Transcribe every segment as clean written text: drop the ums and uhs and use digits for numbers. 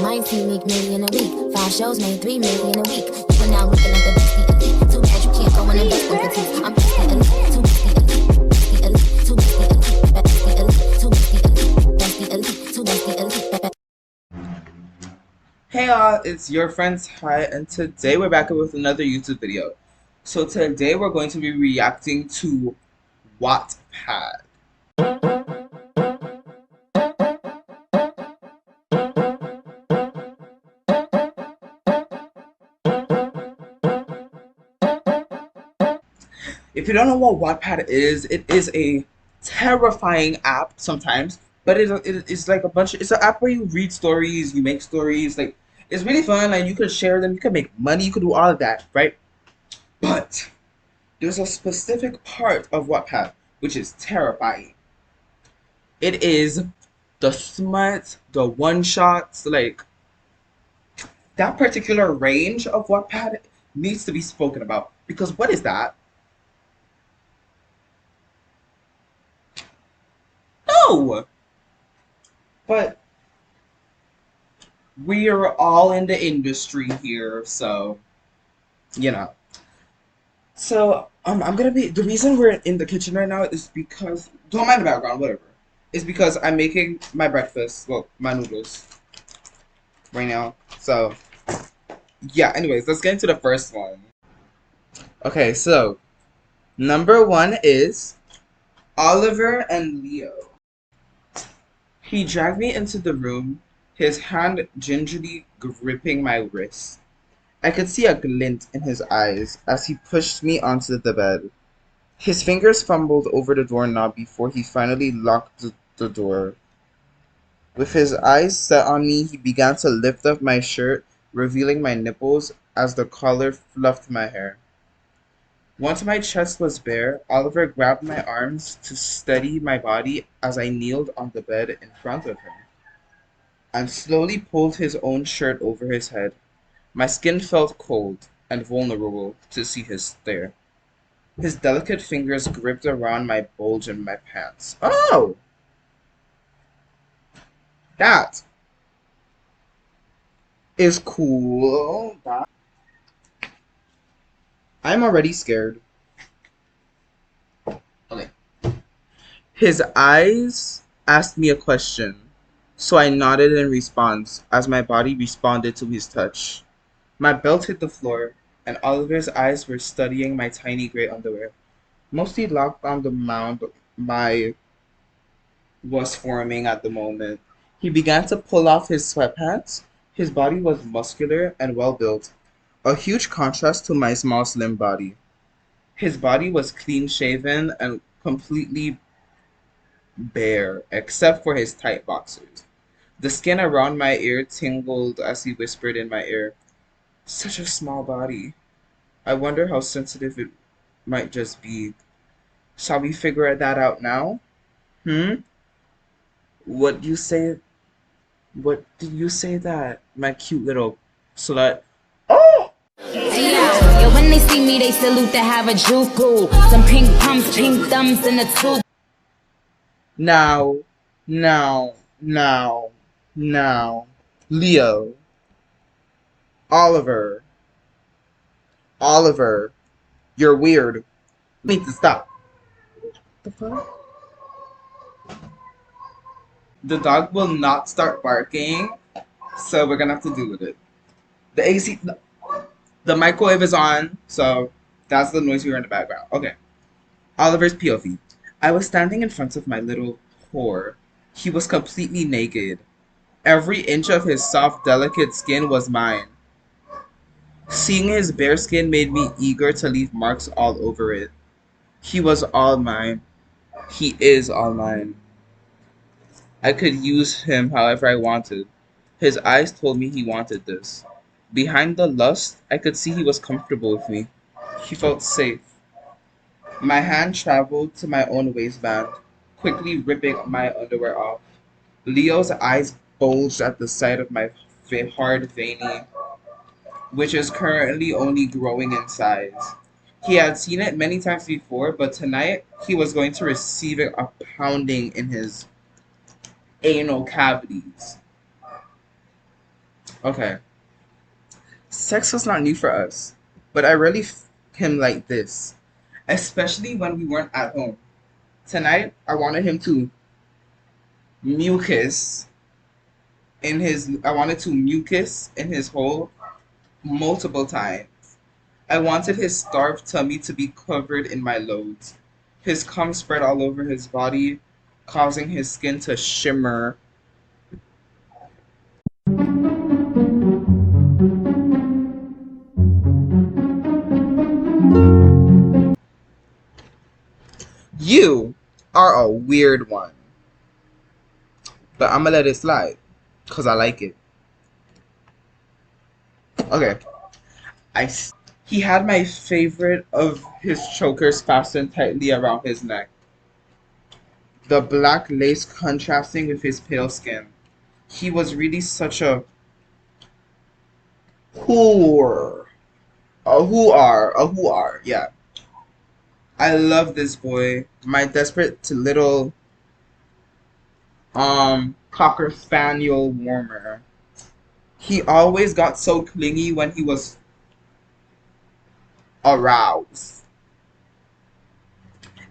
Mine team make million a week. 5 shows made 3 million a week. You are now looking at the bestie elite. Too bad you can't go and invest in petite. I'm bestie elite, too bestie elite, bestie elite, too bestie elite, bestie elite, too bestie elite, bestie elite, too bestie elite. Hey y'all, it's your friends Hi, and today we're back with another YouTube video. So today we're going to be reacting to Wattpad. If you don't know what Wattpad is, it is a terrifying app sometimes, but it's like it's an app where you read stories, you make stories, like it's really fun, like you can share them, you can make money, you can do all of that, right? But there's a specific part of Wattpad which is terrifying. It is the smut, the one-shots, like that particular range of Wattpad needs to be spoken about, because what is that? No! But we are all in the industry here, so you know. So I'm gonna be the reason we're in the kitchen right now is because don't mind the background, whatever. Is because I'm making my breakfast, well, my noodles right now. So yeah. Anyways, let's get into the first one. Okay, so number 1 is Oliver and Leo. He dragged me into the room, his hand gingerly gripping my wrist. I could see a glint in his eyes as he pushed me onto the bed. His fingers fumbled over the doorknob before he finally locked the door. With his eyes set on me, he began to lift up my shirt, revealing my nipples as the collar fluffed my hair. Once my chest was bare, Oliver grabbed my arms to steady my body as I kneeled on the bed in front of him, and slowly pulled his own shirt over his head. My skin felt cold and vulnerable to see his stare. His delicate fingers gripped around my bulge in my pants. Oh! That is cool. I'm already scared. Okay. His eyes asked me a question, so I nodded in response as my body responded to his touch. My belt hit the floor, and Oliver's eyes were studying my tiny gray underwear, mostly locked on the mound my was forming at the moment. He began to pull off his sweatpants. His body was muscular and well built, a huge contrast to my small slim body. His body was clean shaven and completely bare, except for his tight boxers. The skin around my ear tingled as he whispered in my ear, "Such a small body. I wonder how sensitive it might just be. Shall we figure that out now? Hmm? What do you say? What did you say that, my cute little slut?" Oh! Hey, yo, when they see me, they salute to have a juku. Some pink pumps, pink thumbs, and a tube. Now, now, now, now. Leo. Oliver. Oliver. You're weird. You need to stop. The fuck? The dog will not start barking, so we're gonna have to deal with it. The AC, the microwave is on, so that's the noise you hear in the background. Okay. Oliver's POV. I was standing in front of my little whore. He was completely naked. Every inch of his soft, delicate skin was mine. Seeing his bare skin made me eager to leave marks all over it. He was all mine. He is all mine. I could use him however I wanted. His eyes told me he wanted this. Behind the lust, I could see he was comfortable with me. He felt safe. My hand traveled to my own waistband, quickly ripping my underwear off. Leo's eyes bulged at the sight of my hard veiny, which is currently only growing in size. He had seen it many times before, but tonight he was going to receive it a pounding in his anal cavities. Okay, sex was not new for us, but I really him like this, especially when we weren't at home. Tonight, I wanted him to mucus I wanted to mucus in his hole multiple times. I wanted his starved tummy to be covered in my loads. His cum spread all over his body, causing his skin to shimmer. You are a weird one, but I'm gonna let it slide because I like it. Okay, I. He had my favorite of his chokers fastened tightly around his neck, the black lace contrasting with his pale skin. He was really such a whore. A who are, yeah. I love this boy. My desperate to little cocker spaniel warmer. He always got so clingy when he was aroused.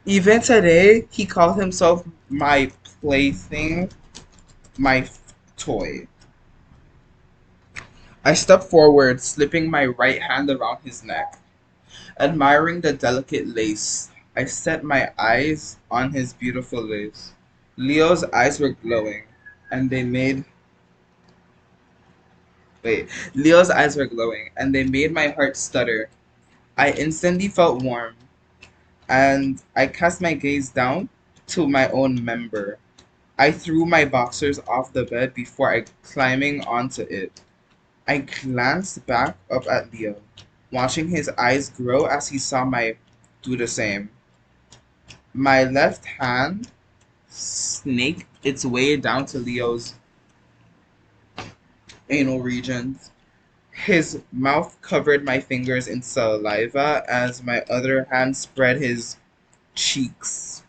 Even today, he called himself my plaything, my toy. I stepped forward, slipping my right hand around his neck. Admiring the delicate lace, I set my eyes on his beautiful lace. Leo's eyes were glowing, and they made wait. Leo's eyes were glowing, and they made my heart stutter. I instantly felt warm, and I cast my gaze down to my own member. I threw my boxers off the bed before I climbing onto it. I glanced back up at Leo, watching his eyes grow as he saw my do the same. My left hand snaked its way down to Leo's anal regions. His mouth covered my fingers in saliva as my other hand spread his cheeks.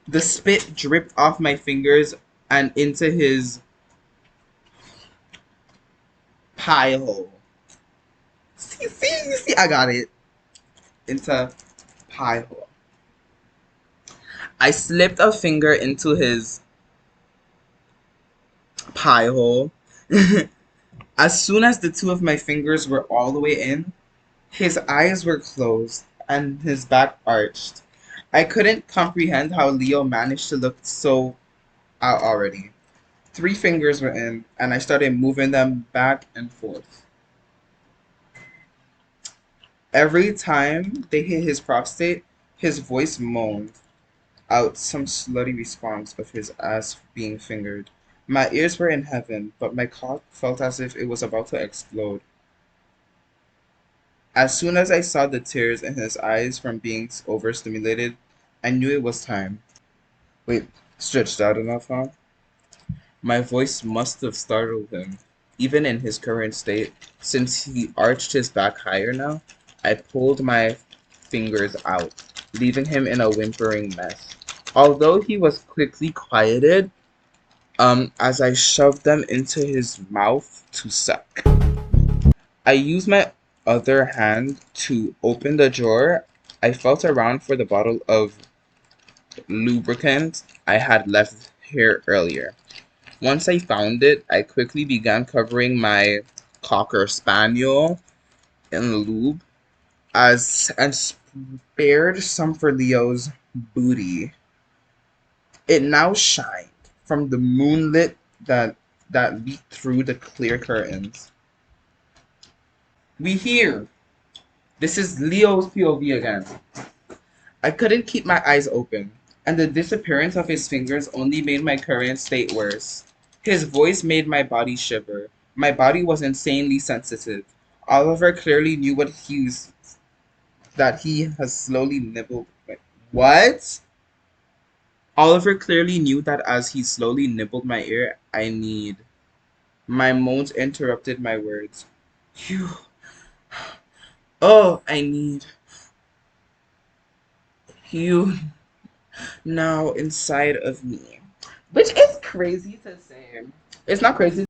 The spit dripped off my fingers and into his pie hole. See, I got it. Into pie hole. I slipped a finger into his pie hole. As soon as the two of my fingers were all the way in, his eyes were closed and his back arched. I couldn't comprehend how Leo managed to look so out already. Three fingers were in, and I started moving them back and forth. Every time they hit his prostate, his voice moaned out some slutty response of his ass being fingered. My ears were in heaven, but my cock felt as if it was about to explode. As soon as I saw the tears in his eyes from being overstimulated, I knew it was time. Wait, stretched out enough, huh? My voice must have startled him, even in his current state. Since he arched his back higher now, I pulled my fingers out, leaving him in a whimpering mess. Although he was quickly quieted, as I shoved them into his mouth to suck. I used my other hand to open the drawer. I felt around for the bottle of lubricant I had left here earlier. Once I found it, I quickly began covering my cocker spaniel in lube and spared some for Leo's booty. It now shined from the moonlit that leaked through the clear curtains. We here. This is Leo's POV again. I couldn't keep my eyes open, and the disappearance of his fingers only made my current state worse. His voice made my body shiver. My body was insanely sensitive. Oliver clearly knew that he has slowly nibbled. What? Oliver clearly knew that as he slowly nibbled my ear, I need. My moans interrupted my words. You. Oh, I need. You now inside of me. Which is crazy to say. It's not crazy.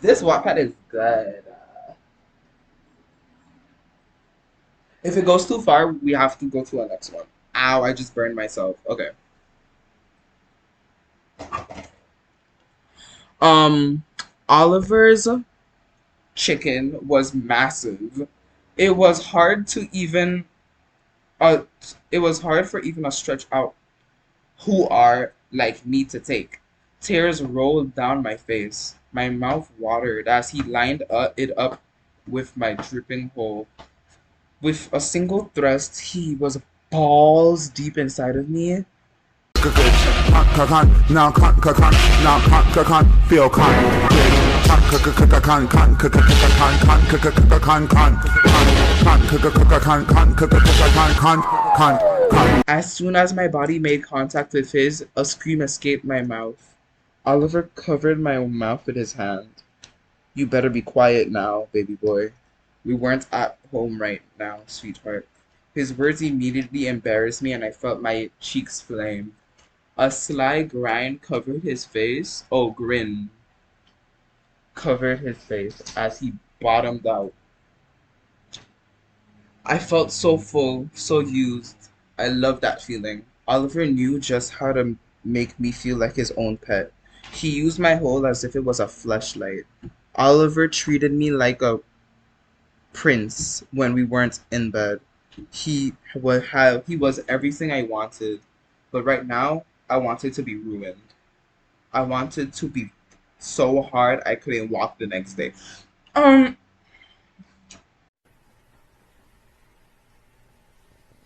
This Wattpad is good. If it goes too far, we have to go to the next one. Ow, I just burned myself. Okay. Um, Oliver's chicken was massive. It was hard to even uh it was hard for even a stretch out who are like me to take. Tears rolled down my face. My mouth watered as he lined it up with my dripping hole. With a single thrust, he was balls deep inside of me. Now feel As soon as my body made contact with his, a scream escaped my mouth. Oliver covered my mouth with his hand. You better be quiet now, baby boy. We weren't at home right now, sweetheart. His words immediately embarrassed me and I felt my cheeks flame. A sly grind covered his face. Oh, grin covered his face as he bottomed out. I felt so full, so used. I loved that feeling. Oliver knew just how to make me feel like his own pet. He used my hole as if it was a fleshlight. Oliver treated me like a prince when we weren't in bed. He was everything I wanted. But right now, I wanted to be ruined. I wanted to be so hard I couldn't walk the next day. Um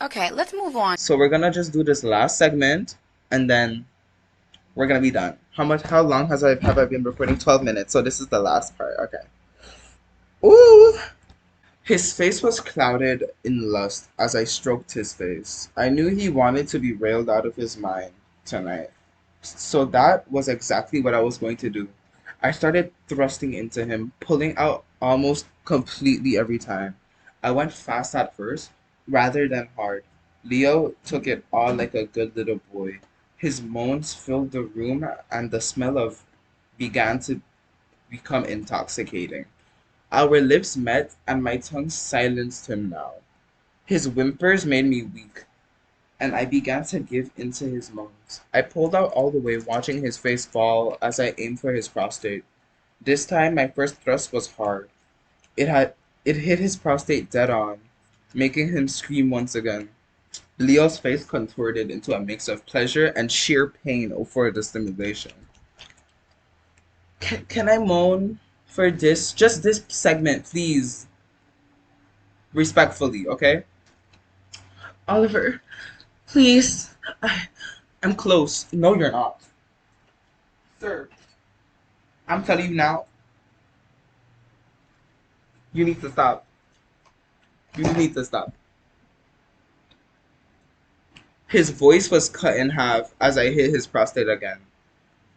Okay, let's move on. so we're gonna just do this last segment and then we're gonna be done. How long have I been recording? 12 minutes. So this is the last part. Okay. Ooh. His face was clouded in lust as I stroked his face. I knew he wanted to be railed out of his mind tonight. So that was exactly what I was going to do. I started thrusting into him, pulling out almost completely every time. I went fast at first, rather than hard. Leo took it all like a good little boy. His moans filled the room, and the smell of began to become intoxicating. Our lips met, and my tongue silenced him now. His whimpers made me weak, and I began to give into his moans. I pulled out all the way, watching his face fall as I aimed for his prostate. This time, my first thrust was hard. It had it hit his prostate dead on, making him scream once again. Leo's face contorted into a mix of pleasure and sheer pain for the stimulation. Can I moan for this? Just this segment, please. Respectfully, okay? Oliver, please. I'm close. No, you're not. Sir, I'm telling you now, you need to stop. You need to stop. His voice was cut in half as I hit his prostate again.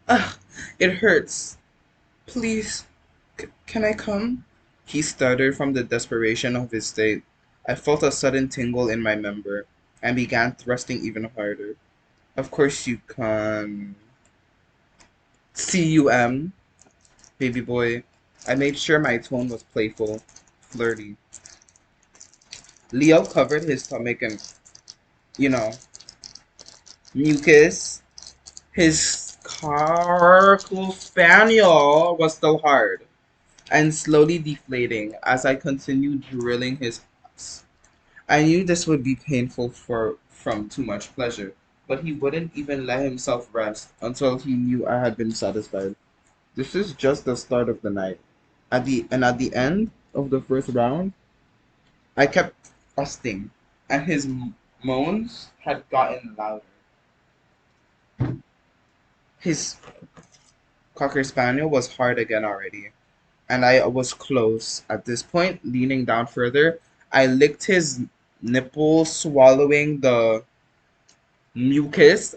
Ugh, it hurts. Please, can I come? He stuttered from the desperation of his state. I felt a sudden tingle in my member and began thrusting even harder. Of course you can. CUM, baby boy. I made sure my tone was playful, flirty. Leo covered his stomach and, you know, mucus. His carkle spaniel was still hard and slowly deflating as I continued drilling his ass. I knew this would be painful from too much pleasure, but he wouldn't even let himself rest until he knew I had been satisfied. This is just the start of the night. At the end of the first round, I kept thrusting, and his moans had gotten louder. His cocker spaniel was hard again already, and I was close. At this point, leaning down further, I licked his nipple, swallowing the mucus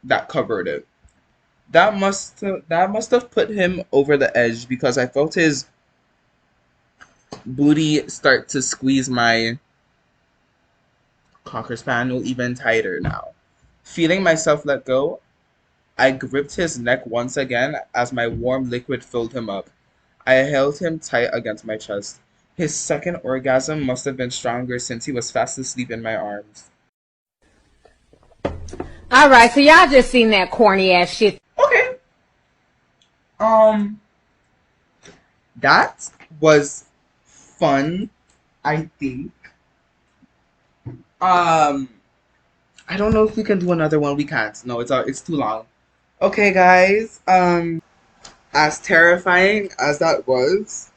that covered it. That must have put him over the edge because I felt his booty start to squeeze my cocker spaniel even tighter now. Feeling myself let go, I gripped his neck once again as my warm liquid filled him up. I held him tight against my chest. His second orgasm must have been stronger since he was fast asleep in my arms. Alright, so y'all just seen that corny ass shit. Okay. That was fun, I think. I don't know if we can do another one. We can't. No, it's too long. Okay, guys. As terrifying as that was,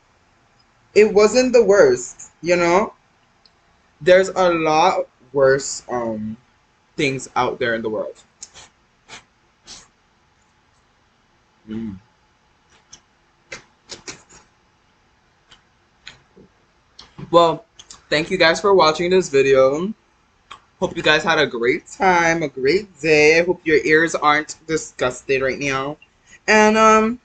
it wasn't the worst, you know? There's a lot worse things out there in the world. Mm. Well, thank you guys for watching this video. Hope you guys had a great time, a great day. I hope your ears aren't disgusted right now. And